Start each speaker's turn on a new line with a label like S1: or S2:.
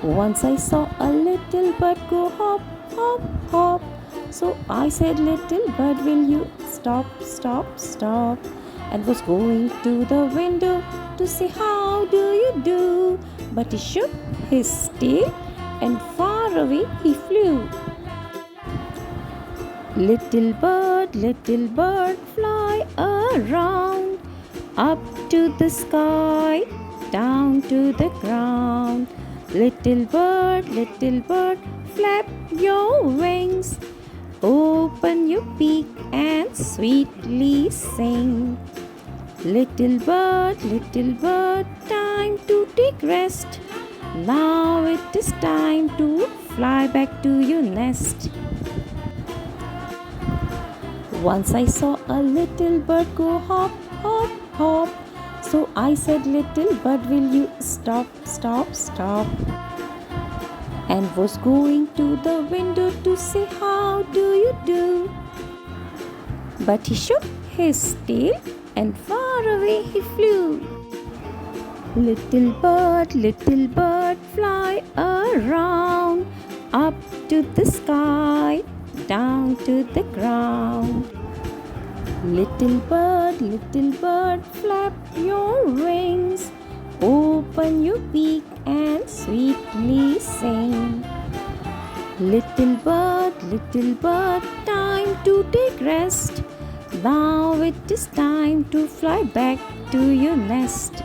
S1: Once I saw a little bird go hop, hop, hop. So I said, little bird, will you stop, stop, stop? And was going to the window to see how do you do. But he shook his tail and far away he flew. Little bird, fly around, up to the sky, down to the ground. Little bird, flap your wings, open your beak and sweetly sing. Little bird, time to take rest. Now it is time to fly back to your nest. Once I saw a little bird go hop, hop, hop. So I said, little bird, will you stop, stop, stop? And was going to the window to say, how do you do? But he shook his tail and far away he flew. Little bird, fly around, up to the sky, down to the ground. Little bird, flap your wings, open your beak and sweetly sing. Little bird, time to take rest. Now it is time to fly back to your nest.